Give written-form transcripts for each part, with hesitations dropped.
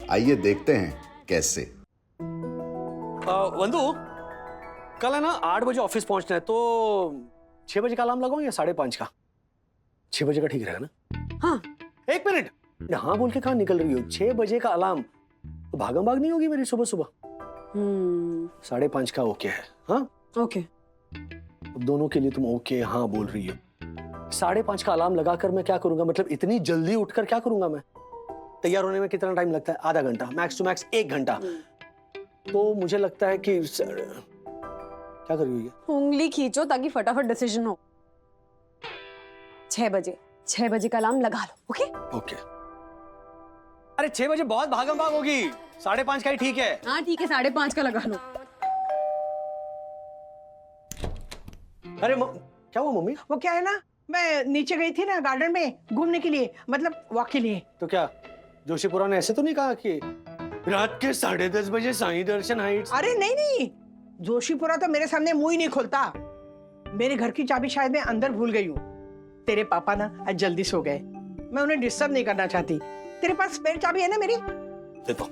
आइए देखते हैं कैसे। वंदु, कल है ना 8 बजे ऑफिस पहुंचना है, तो 6 बजे का अलार्म लगाऊं या 5:30 का? 6 बजे का ठीक रहेगा ना? हाँ, 1 मिनट। हाँ बोल के कहाँ निकल रही हो? 6 बजे का अलार्म तो भागम भाग नहीं होगी मेरी सुबह सुबह। 5:30 का ओके है? हाँ ओके। अब दोनों के लिए तुम ओके हाँ बोल रही हो। 5:30 का अलार्म लगाकर मैं क्या करूंगा? मतलब इतनी जल्दी उठकर क्या करूंगा मैं? तैयार होने में कितना टाइम लगता है? आधा घंटा, मैक्स टू मैक्स 1 घंटा। तो मुझे लगता है कि क्या कर रही है? उंगली खींचो ताकि फटाफट डिसीजन हो। 6 बजे का अलार्म लगा लो। Okay okay. अरे 6 बजे बहुत भागम भाग होगी, 5:30 का ही ठीक है। हाँ ठीक है, 5:30 का लगा लो। अरे क्या हुआ मम्मी? वो क्या है ना, मैं नीचे गई थी ना गार्डन में घूमने के लिए, मतलब वॉक के लिए। तो क्या जोशीपुरा ने ऐसे तो नहीं कहा कि रात के 10:30 बजे साईं दर्शन हाइट्स? अरे नहीं नहीं, जोशीपुरा तो मेरे सामने मुंह ही नहीं खोलता। मेरे घर की चाबी शायद मैं अंदर भूल गई हूँ। तेरे पापा ना आज जल्दी सो गए, मैं उन्हें डिस्टर्ब नहीं करना चाहती। तेरे पास स्पेयर चाबी है ना मेरी? देखो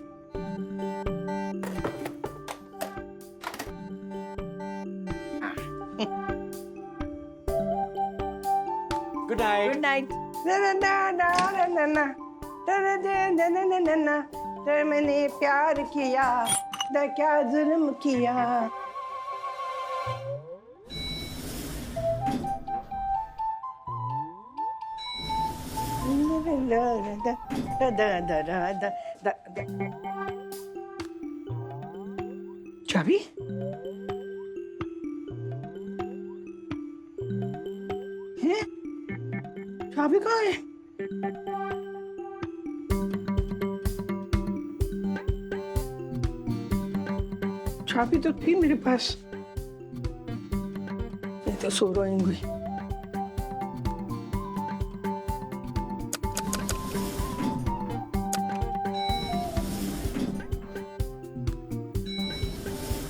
गुड नाइट। Good night. ना ना ना ना ना ना ना ना ना ना ना ना, तो मैंने प्यार किया ना क्या जुल्म किया। चाबी है? चाबी कहाँ है? चाबी तो थी मेरे पास, मैं तो सो रही।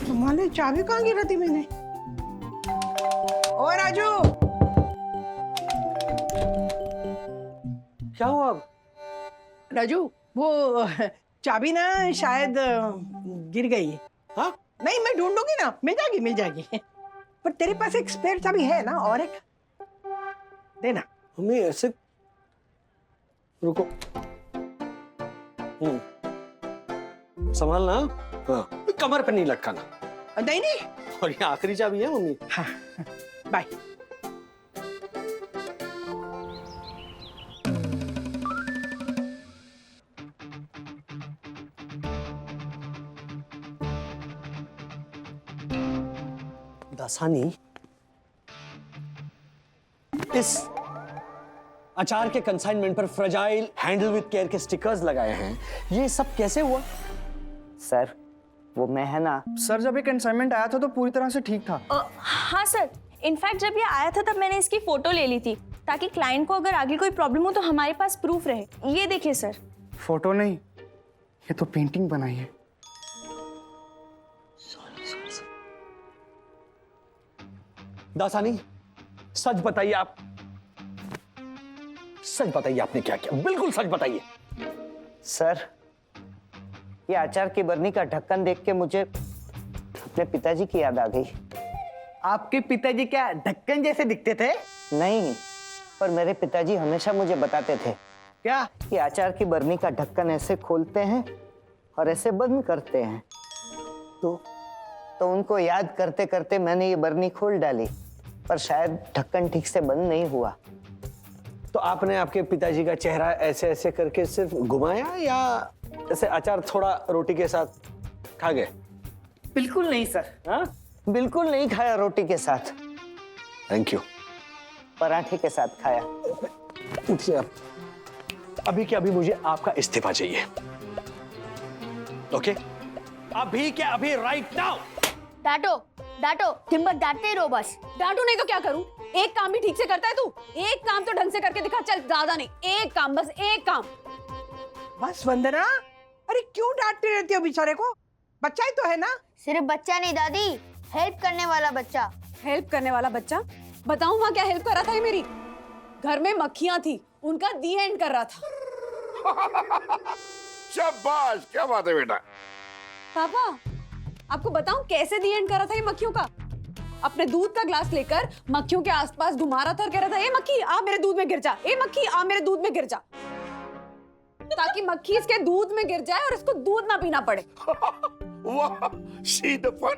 तुम्हारे चाबी कहाँ गिरा थी मैंने? ओ राजू, क्या हुआ अब? राजू वो चाबी ना शायद गिर गई है। हाँ नहीं मैं ढूंढूंगी ना, मिल जाएगी। पर तेरे पास एक स्पेयर चाबी है ना, और एक देना। मम्मी ऐसे रुको। संभालना। हाँ कमर पे नहीं लटकाना। नहीं नहीं, और ये आखिरी चाबी है मम्मी। हाँ बाय। दासानी, इस अचार के कंसाइनमेंट पर फ्रेजाइल हैंडल विद केयर के स्टिकर्स लगाए हैं, ये सब कैसे हुआ? सर वो मैं है ना। सर जब ये कंसाइनमेंट आया था तो पूरी तरह से ठीक था। हाँ सर, इनफैक्ट जब ये आया था तब मैंने इसकी फोटो ले ली थी ताकि क्लाइंट को अगर आगे कोई प्रॉब्लम हो तो हमारे पास प्रूफ रहे। ये देखिए सर। फोटो नहीं, ये तो पेंटिंग बनाई है। दासानी सच बताइए, आप सच बताइए आपने क्या किया, बिल्कुल सच बताइए। सर ये अचार की बरनी का ढक्कन देख के मुझे अपने पिताजी की याद आ गई। आपके पिताजी क्या ढक्कन जैसे दिखते थे? नहीं, पर मेरे पिताजी हमेशा मुझे बताते थे क्या? कि अचार की बरनी का ढक्कन ऐसे खोलते हैं और ऐसे बंद करते हैं। तो उनको याद करते करते मैंने ये बरनी खोल डाली, पर शायद ढक्कन ठीक से बंद नहीं हुआ। तो आपने आपके पिताजी का चेहरा ऐसे ऐसे करके सिर्फ घुमाया या ऐसे अचार थोड़ा रोटी के साथ खा गए? बिल्कुल नहीं सर। हाँ बिल्कुल नहीं खाया रोटी के साथ, थैंक यू। पराठे के साथ खाया। अभी के अभी मुझे आपका इस्तीफा चाहिए। ओके अभी के अभी, राइट नाउ। डांटो तुम बस डांटते ही रहो बस। डांटू नहीं तो क्या करूं? एक काम भी ठीक से करता है तू? एक काम तो ढंग से करके दिखा। चल ज्यादा नहीं, एक काम, बस एक काम। बस वंदना, अरे क्यों डांटती रहती हो बेचारे को? बच्चा ही तो है ना। सिर्फ बच्चा नहीं दादी, हेल्प करने वाला बच्चा। हेल्प करने वाला बच्चा? बताऊं वहां क्या हेल्प कर रहा था? ये मेरी घर में मक्खियां थी, उनका दी एंड कर रहा था। शाबाश, क्या बात है बेटा। पापा आपको बताऊं कैसे दी एंड करा था ये मक्खियों का। अपने दूध का ग्लास लेकर मक्खियों के आसपास घुमा रहा था और कह रहा था ए मक्खी आ मेरे दूध में गिर जा, ए मक्खी आ मेरे दूध में गिर जा, ताकि मक्खी इसके दूध में गिर जाए और इसको दूध ना पीना पड़े। वाह, सी द फन।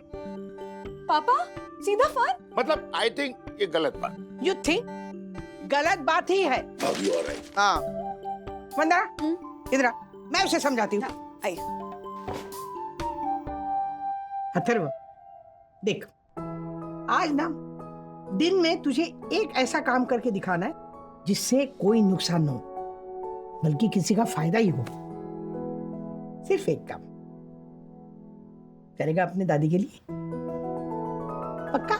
पापा सीधा फन? मतलब आई थिंक ये गलत बात। यू थिंक गलत बात ही है। अब यू आर राइट। हाँ वंदना इधर आ, मैं उसे समझाती हूँ। आई अथर्व देख, आज ना दिन में तुझे एक ऐसा काम करके दिखाना है जिससे कोई नुकसान न हो बल्कि किसी का फायदा ही हो। सिर्फ एक काम करेगा अपने दादी के लिए, पक्का?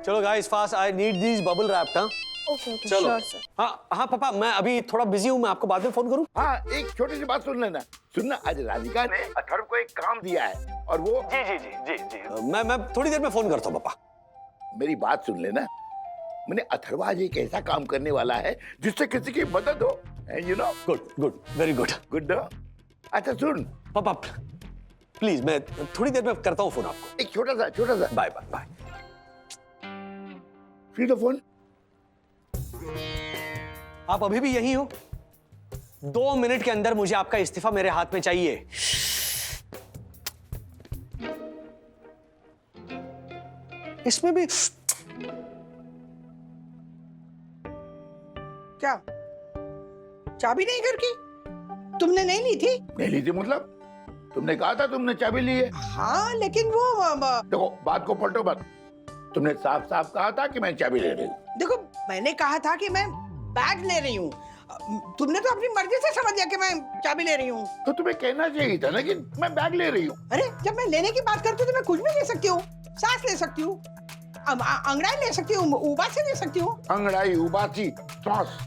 चलो guys fast, I need this bubble wrap. हाँ ओके चलो। Sure sir. हाँ पापा, मैं अभी थोड़ा बिजी हूँ, मैं आपको बाद में फोन करूँ? हाँ, एक छोटी सी बात सुन लेना। सुनना, आज राधिका ने अथर्व को एक काम दिया है और वो मैं थोड़ी देर में फोन करता हूँ पापा। मेरी बात सुन लेना। मैंने अथर्व आज एक ऐसा काम करने वाला है जिससे किसी की मदद हो। You know, good good, very good. Good. अच्छा सुन पापा प्लीज, मैं थोड़ी देर में करता हूँ फोन आपको। एक छोटा सा bye bye bye. Free the phone. आप अभी भी यही हो? 2 मिनट के अंदर मुझे आपका इस्तीफा मेरे हाथ में चाहिए। इसमें भी क्या चाबी नहीं घर की? तुमने नहीं ली थी? नहीं ली थी मतलब? तुमने कहा था तुमने चाबी ली है। हाँ लेकिन वो देखो, बात को पलटो मत। तुमने साफ साफ कहा था कि मैं चाबी ले रही हूँ। देखो मैंने कहा था कि मैं बैग ले रही हूँ, तुमने तो अपनी मर्जी से समझ लिया कि मैं चाबी ले रही हूँ। तो तुम्हें कहना चाहिए था ना कि मैं बैग ले रही हूँ। अरे जब मैं लेने की बात करती हूँ तो मैं कुछ भी ले सकती हूँ। सांस ले सकती हूँ, अंगड़ाई ले सकती हूँ, उबासी ले सकती हूँ। अंगड़ाई, उबासी, सांस,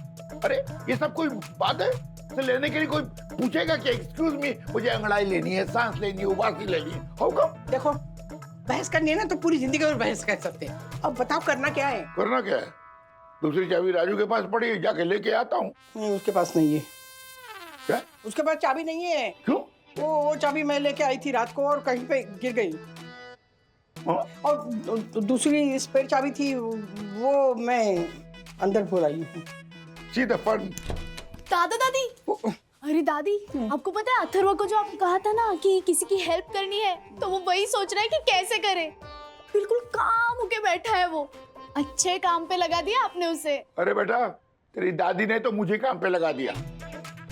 अरे ये सब कोई बात है? तो लेने के लिए कोई पूछेगा कि एक्सक्यूज मी, मुझे अंगड़ाई लेनी है, सांस लेनी है, उबासी लेनी है। How come? देखो बहस करनी है ना तो पूरी जिंदगी में बहस कर सकते हैं। अब बताओ करना क्या है? करना क्या है? दूसरी चाबी राजू के पास पड़ी है, जाके लेके आता हूँ। नहीं उसके पास नहीं है। क्या? उसके पास चाबी नहीं है। क्यों? वो चाबी मैं लेके आई थी रात को और कहीं पे गिर गई। हाँ? और दूसरी स्पेयर चाबी थी वो मैं अंदर भूल आई हूँ। See the fun. दादा दादी, अरे दादी आपको पता है अथर्व को जो आपने कहा था ना कि किसी की हेल्प करनी है, तो वो वही सोच रहा है कि कैसे करे। बिल्कुल काम होके बैठा है वो। अच्छे काम पे लगा दिया आपने उसे। अरे बेटा, तेरी दादी ने तो मुझे काम पे लगा दिया।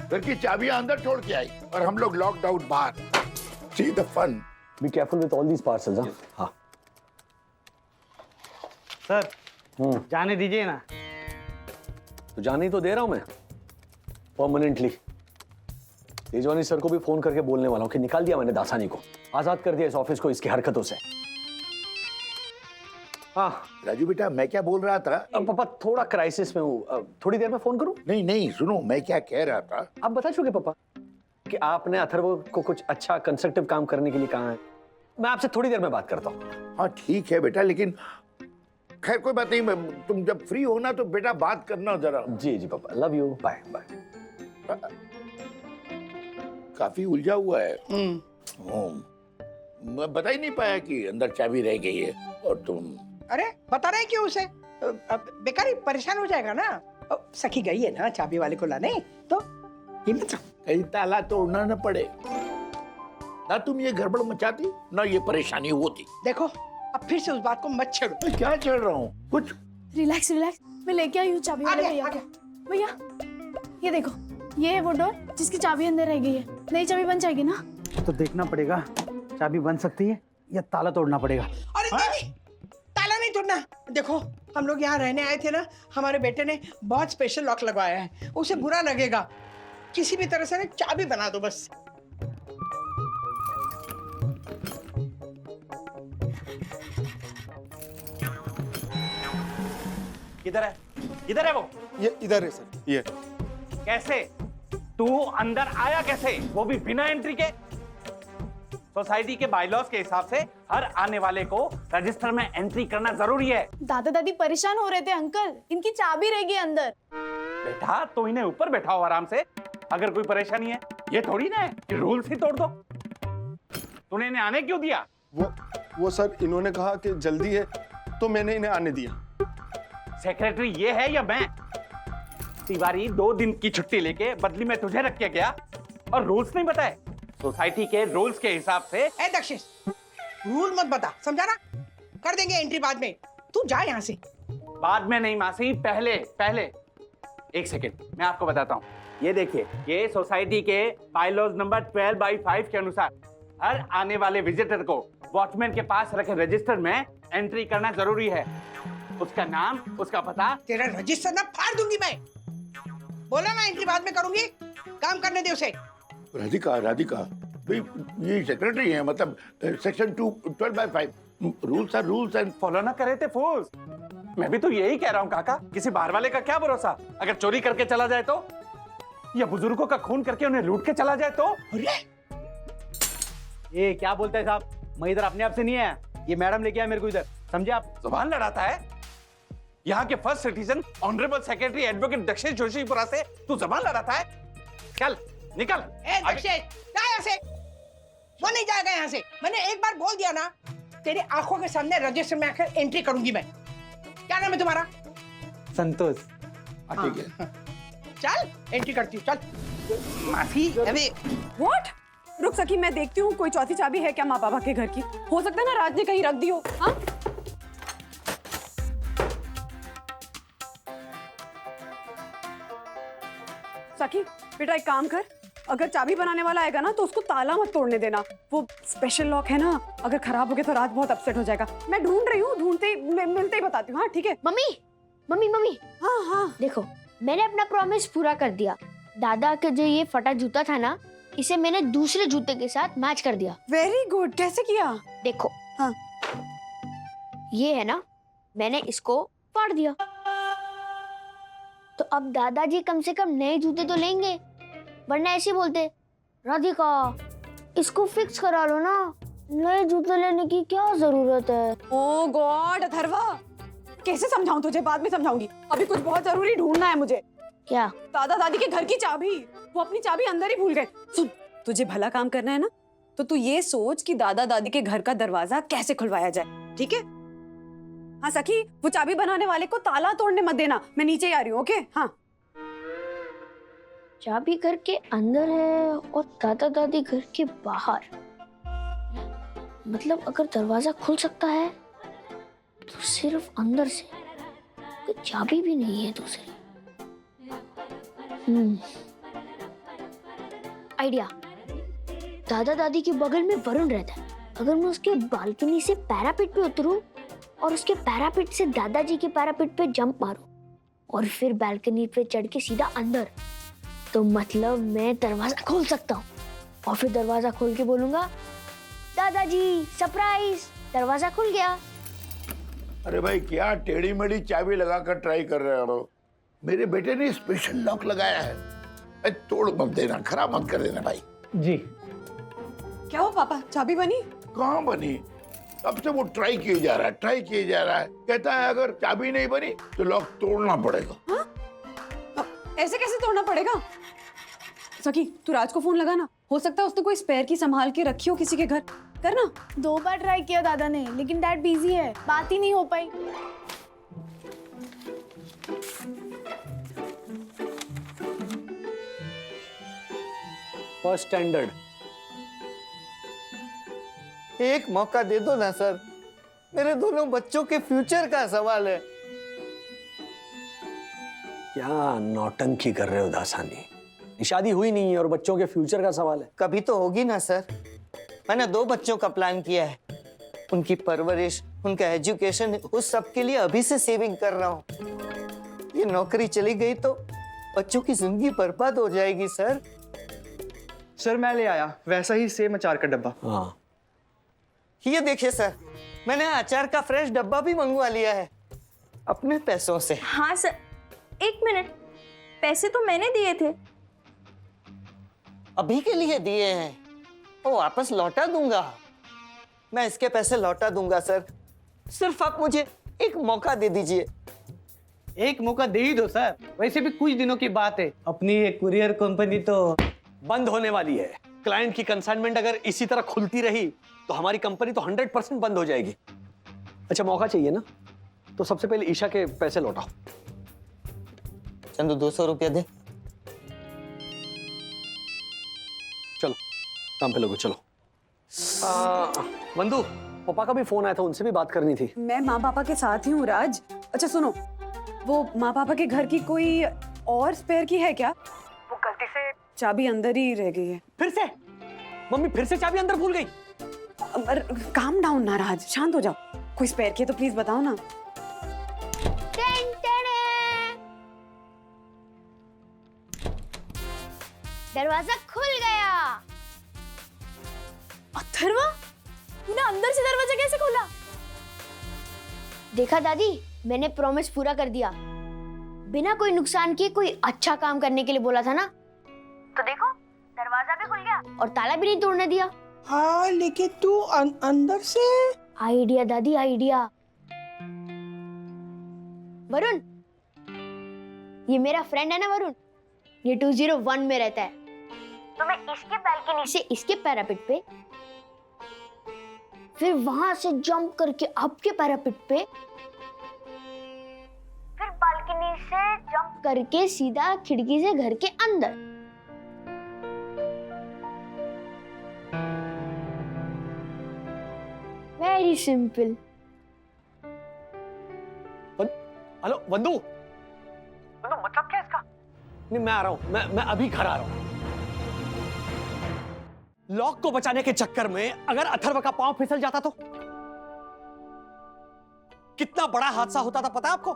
घर की चाबियां अंदर छोड़ के आई और हम लोग लॉकडाउन बाहर। See the fun. Be careful with all these parcels. हाँ सर जाने दीजिए ना। तो जाने ही तो दे रहा हूं मैं परमानेंटली। तेजवानी सर को भी फोन करके बोलने वाला हूं कि निकाल दिया मैंने दासानी को, आजाद कर दिया इस ऑफिस को इसकी हरकतों से। हाँ राजू बेटा, मैं क्या बोल रहा था? अब पापा थोड़ा क्राइसिस में हूँ, थोड़ी देर में फोन करूं? नहीं नहीं, सुनो, मैं क्या कह रहा था। आप बता चुके पापा कि आपने अथर्व को कुछ अच्छा कंस्ट्रक्टिव काम करने के लिए कहा है। मैं आपसे थोड़ी देर में बात करता हूँ। हाँ ठीक है बेटा, लेकिन खैर कोई बात नहीं। तुम जब फ्री हो ना तो बेटा बात करना जरा। जी जी पापा, लव यू, बाय बाय। काफी उलझा हुआ है। मैं बता ही नहीं पाया कि अंदर चाबी रह गई है और तुम। अरे बता रहे क्यों उसे? बेकार ही परेशान हो जाएगा ना। सखी गई है ना चाबी वाले को लाने, तो हिम्मत रखो। कहीं ताला तोड़ना न पड़े ना। तुम ये गड़बड़ मचाती ना ये परेशानी होती। देखो अब फिर से उस बात को मत छेड़ो। मैं क्या चल रहा हूँ? कुछ रिलैक्स रिलैक्स, मैं लेके आई हूँ चाबी वाले आ भैया गया। को। भैया ये देखो, ये है वो डोर जिसकी चाबी अंदर रह गई है। नई चाबी बन जाएगी ना? तो देखना पड़ेगा, चाबी बन सकती है या ताला तोड़ना पड़ेगा। अरे नहीं, ताला नहीं तोड़ना। देखो हम लोग यहाँ रहने आए थे ना, हमारे बेटे ने बहुत स्पेशल लॉक लगवाया है, उसे बुरा लगेगा। किसी भी तरह से ना चाबी बना दो बस। किधर है? किधर है वो? ये इधर है सर। ये कैसे? तू अंदर आया कैसे, वो भी बिना एंट्री के? सोसाइटी के बायलॉज के हिसाब से हर आने वाले को रजिस्टर में एंट्री करना जरूरी है। दादा दादी परेशान हो रहे थे अंकल, इनकी चाबी रह गई अंदर। बेटा तो इन्हें ऊपर बैठाओ आराम से। अगर कोई परेशानी है, ये थोड़ी ना है कि रूल्स ही तोड़ दो। तूने इन्हें आने क्यों दिया? वो सर इन्होंने कहा कि जल्दी है तो मैंने इन्हें आने दिया। सेक्रेटरी ये है या मैं? तिवारी 2 दिन की छुट्टी लेके बदली में तुझे रख के गया और रूल्स नहीं बताए। सोसाइटी के रूल्स के हिसाब से। ए दक्षिश, रूल मत बता, समझा ना? कर देंगे एंट्री बाद में, तू जा यहाँ से। बाद में नहीं मासी, पहले पहले। एक सेकेंड, मैं आपको बताता हूँ। ये देखिए, ये सोसाइटी के बायलॉज नंबर 12/5 के अनुसार हर आने वाले विजिटर को वॉचमैन के पास रखे रजिस्टर में एंट्री करना जरूरी है। उसका नाम, उसका पता। तेरा रजिस्टर ना फाड़ दूंगी मैं। बोला ना एंट्री बाद में करूंगी, काम करने दे उसे। राधिका भाई, ये सेक्रेटरी है, मतलब section 12/5 rules are rules and follow ना करे थे फूल्स। मैं भी तो यही कह रहा हूँ काका, किसी बाहर वाले का क्या भरोसा? अगर चोरी करके चला जाए तो, या बुजुर्गों का खून करके उन्हें लूट के चला जाए तो? अरे ये क्या बोलते हैं साहब? मैं इधर अपने आप से नहीं आया, ये मैडम लेके आया मेरे को इधर, समझे आप? जुबान लड़ाता है। यहाँ के first citizen honourable secretary advocate दक्षिश जोशीपुरा से तू जुबान लड़ाता है? चल निकल। ए दक्षिश, जा यहाँ से। वो नहीं जाएगा यहाँ से। मैंने एक बार बोल दिया ना, तेरी आंखों के सामने रजिस्टर में आकर एंट्री करूंगी मैं। क्या नाम है तुम्हारा? संतोष। ठीक है। चल एंट्री करती हूँ, चल। माफी। अरे व्हाट? रुक सकी, मैं देखती हूँ कोई चौथी चाबी है क्या माँ पापा के घर की। हो सकता है ना राज ने कहीं रख दी हो। हाँ, सखी बेटा एक काम कर, अगर चाबी बनाने वाला आएगा ना तो उसको ताला मत तोड़ने देना। वो स्पेशल लॉक है ना, अगर खराब हो गया तो राज बहुत अपसेट हो जाएगा। मैं ढूंढ रही हूँ, ढूंढते मिलते ही बताती हूँ। हाँ ठीक है। मम्मी मम्मी मम्मी, हाँ हाँ देखो मैंने अपना प्रॉमिस पूरा कर दिया। दादा का जो ये फटा जूता था ना, इसे मैंने दूसरे जूते के साथ मैच कर दिया। Very good. कैसे किया? देखो, हाँ। ये है ना, मैंने इसको फाड़ दिया। तो अब दादाजी कम से कम नए जूते तो लेंगे, वरना ऐसे बोलते, राधिका इसको फिक्स करा लो ना, नए जूते लेने की क्या जरूरत है। ओ गॉड अथर्वा, कैसे समझाऊं तुझे? बाद में समझाऊंगी, अभी कुछ बहुत जरूरी ढूंढना है मुझे। क्या? दादा दादी के घर की चाबी। वो अपनी चाबी अंदर ही भूल गए। सुन, तुझे भला काम करना है ना, तो तू ये सोच कि दादा दादी के घर का दरवाजा कैसे खुलवाया जाए, ठीक है? हाँ सखी, वो चाबी बनाने वाले को ताला तोड़ने मत देना। मैं नीचे ही आ रही हूँ, ओके? हाँ। चाबी घर के अंदर है और दादा दादी घर के बाहर। मतलब अगर दरवाजा खुल सकता है तो सिर्फ अंदर से, कोई चाबी भी नहीं है दूसरी। आइडिया। दादा दादी के बगल में वरुण रहता है। अगर मैं उसके बालकनी से पैरापेट पे उतरूं और उसके पैरापेट से दादाजी के पैरापेट पे जंप मारूं और फिर बालकनी पे चढ़ के सीधा अंदर, तो मतलब मैं दरवाजा खोल सकता हूँ। और फिर दरवाजा खोल के बोलूंगा, दादाजी सरप्राइज, दरवाजा खुल गया। अरे भाई, क्या टेढ़ी मेढ़ी चाबी लगाकर ट्राई कर रहे हो? मेरे बेटे ने स्पेशल लॉक लगाया है। अरे तोड़ मत देना, खराब मत कर देना भाई। जी। क्या हो पापा, चाबी बनी? कहाँ बनी? अब से वो ट्राई किए जा रहा है, कहता है अगर चाबी नहीं बनी तो लॉक तोड़ना पड़ेगा। हाँ? ऐसे कैसे तोड़ना पड़ेगा? सखी तू राज को फोन लगाना, हो सकता है उसने कोई स्पेयर की संभाल के रखी हो किसी के घर। करना। 2 बार ट्राई किया दादा ने, लेकिन डैड बिजी है, बात ही नहीं हो पाई। First standard. एक मौका दे दो ना सर, मेरे दोनों बच्चों के फ्यूचर का सवाल है। क्या नौटंकी कर रहे हो दासानी? शादी हुई नहीं है और बच्चों के फ्यूचर का सवाल है। कभी तो होगी ना सर। मैंने 2 बच्चों का प्लान किया है, उनकी परवरिश, उनका एजुकेशन, उस सब के लिए अभी से सेविंग कर रहा हूँ। ये नौकरी चली गई तो बच्चों की जिंदगी बर्बाद हो जाएगी सर। सर मैं ले आया वैसा ही सेम अचार का डब्बा। हाँ ये देखिए सर, मैंने अचार का फ्रेश डब्बा भी मंगवा लिया है अपने पैसों से। हाँ सर, 1 मिनट, पैसे तो मैंने दिए थे। अभी के लिए दिए हैं, वो वापस लौटा दूंगा। मैं इसके पैसे लौटा दूंगा सर, सिर्फ आप मुझे एक मौका दे दीजिए। एक मौका दे ही दो सर, वैसे भी कुछ दिनों की बात है, अपनी ये कुरियर कंपनी तो बंद होने वाली है। क्लाइंट की कंसाइनमेंट अगर इसी तरह खुलती रही तो हमारी कंपनी तो 100% बंद हो जाएगी। अच्छा मौका चाहिए ना, तो सबसे पहले ईशा के पैसे लौटाओ। चंदू 200 रुपया दे। चलो काम पे लोगो, चलो। वंदू, पापा का भी फोन आया था, उनसे भी बात करनी थी। मैं माँ पापा के साथ ही हूँ राज। अच्छा सुनो, वो माँ पापा के घर की कोई और स्पेयर की है क्या? वो गलती से चाबी अंदर ही रह गई है। फिर से मम्मी फिर से चाबी अंदर भूल गई। काम डाउन ना राज, शांत हो जाओ। कोई स्पेयर की है तो प्लीज बताओ ना। दरवाजा खुल गया। अथर्वा, तूने अंदर से दरवाजा कैसे खोला? देखा दादी, मैंने प्रॉमिस पूरा कर दिया। बिना कोई नुकसान किए कोई अच्छा काम करने के लिए बोला था ना, तो देखो दरवाजा भी खुल गया और ताला भी नहीं तोड़ने दिया। हाँ लेकिन तू अंदर से। आइडिया दादी, आइडिया। वरुण, ये मेरा फ्रेंड है ना वरुण, ये 201 में रहता है। तो मैं इसके बालकनी से इसके पैरापेट पे, फिर वहां से जंप करके आपके पैरापेट पे, फिर बालकनी से जंप करके सीधा खिड़की से घर के अंदर। Very simple. हेलो वंदू, मतलब क्या इसका? नहीं मैं आ रहा हूं, मैं अभी घर आ रहा हूं। लॉक को बचाने के चक्कर में अगर अथर्व का पांव फिसल जाता तो कितना बड़ा हादसा होता था, पता है आपको?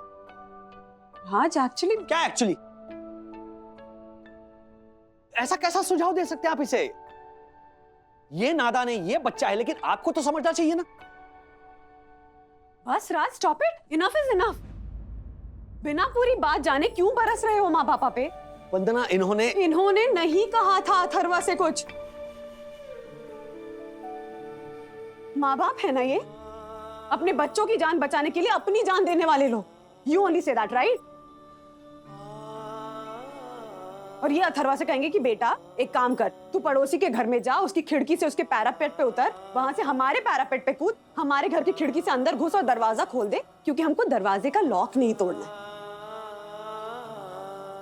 राज एक्चुअली क्या एक्चुअली? ऐसा कैसा सुझाव दे सकते हैं आप इसे? ये नादान है, ये बच्चा है, लेकिन आपको तो समझना चाहिए ना। बस Raj, stop it, enough is enough. बिना पूरी बात जाने क्यों बरस रहे हो माँ पापा पे? वंदना, इन्होंने नहीं कहा था अथर्वा से कुछ। माँ बाप है ना ये, अपने बच्चों की जान बचाने के लिए अपनी जान देने वाले लोग। You only say that, right? और ये अथर्वा से कहेंगे कि बेटा एक काम कर, तू पड़ोसी के घर में जा, उसकी खिड़की से उसके पैरापेट पे उतर, वहां से हमारे पैरापेट पे कूद, हमारे घर की खिड़की से अंदर घुस और दरवाजा खोल दे, क्योंकि हमको दरवाजे का लॉक नहीं तोड़ना है।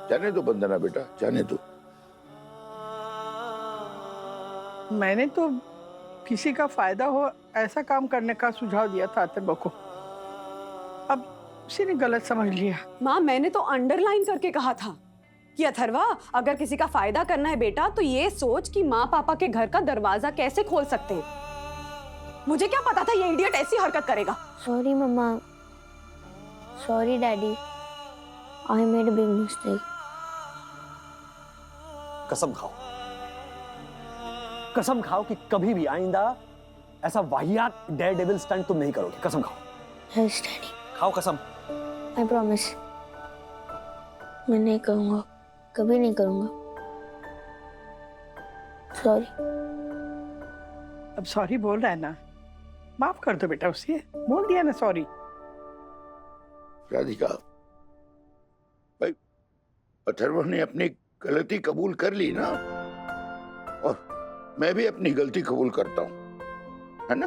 जाने दो बंदना बेटा, जाने दो। मैंने तो किसी का फायदा हो ऐसा काम करने का सुझाव दिया था अथर्वा को, अब उसी ने गलत समझ लिया। माँ, मैंने तो अंडरलाइन करके कहा था कि अथर्वा, अगर किसी का फायदा करना है बेटा, तो ये सोच कि माँ पापा के घर का दरवाजा कैसे खोल सकते हैं। मुझे क्या पता था ये इडियट ऐसी हरकत करेगा। Sorry mama, sorry daddy, I made a big mistake. कसम खाओ, कसम खाओ कि कभी भी आइंदा ऐसा वाहियात डेयर डेविल स्टंट तुम नहीं करोगे। कसम खाओ। Yes daddy. खाओ कसम। आई प्रॉमिस, मैं नहीं करूंगा, कभी नहीं करूंगा। सॉरी। अब सॉरी बोल रहा है ना, माफ कर दो बेटा उसे, बोल दिया ना सॉरी। राधिका, भाई अथर्व ने अपनी गलती कबूल कर ली ना, और मैं भी अपनी गलती कबूल करता हूं, है ना?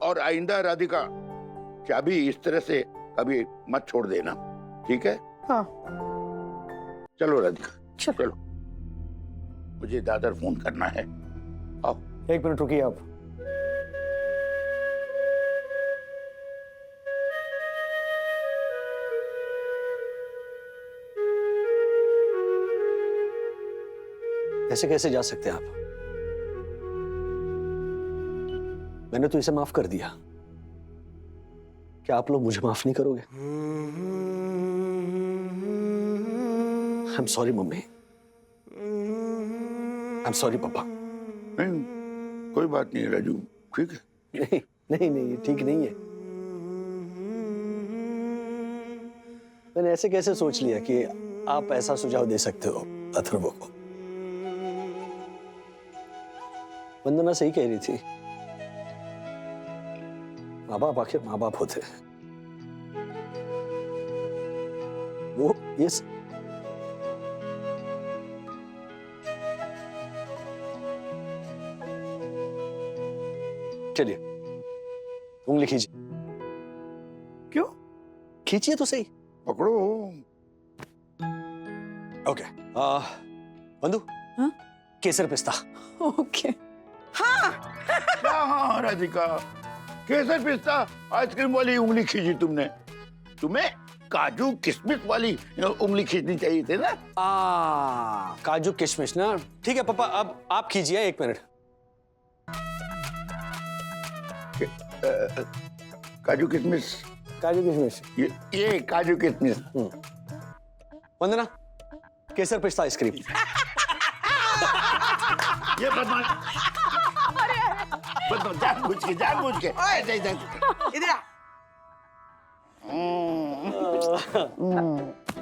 और आइंदा राधिका चाबी इस तरह से कभी मत छोड़ देना, ठीक है? हाँ चलो राधिका, चलो, मुझे दादर फोन करना है। आओ। 1 मिनट रुकिए आप। ऐसे कैसे जा सकते हैं आप? मैंने तो इसे माफ कर दिया, क्या आप लोग मुझे माफ नहीं करोगे? I am sorry mummy, I am sorry पापा। नहीं, कोई बात नहीं राजू, ठीक है? नहीं नहीं नहीं, ये ठीक नहीं है। मैंने ऐसे कैसे सोच लिया कि आप ऐसा सुझाव दे सकते हो अथर्व को? वंदना सही कह रही थी, माँ बाप आखिर माँ बाप होते हैं। वो यस चलिए उंगली खींचिए। क्यों? खींचिए तो सही। पकड़ो। ओके बंधु हाँ? केसर पिस्ता। ओके क्या हाँ राधिका, केसर पिस्ता आइसक्रीम वाली उंगली खींची तुमने। तुम्हें काजू किशमिश वाली उंगली खींचनी चाहिए थी ना। काजू किशमिश ना। ठीक है पापा, अब आप खींचिए 1 मिनट। काजू किशमिश, काजू किशमिश। ये काजू किशमिश। वंदना केसर पिस्ता आइसक्रीम। ये बदमाश जानबूझ के ऐसे इधर आ।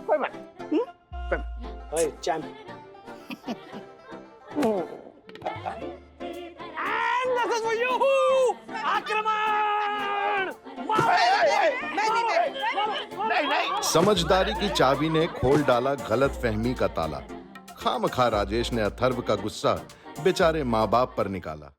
कोई बात नहीं। ओए चैंप। नहीं। समझदारी की चाबी ने खोल डाला गलत फहमी का ताला। खामखा राजेश ने अथर्व का गुस्सा बेचारे माँ बाप पर निकाला।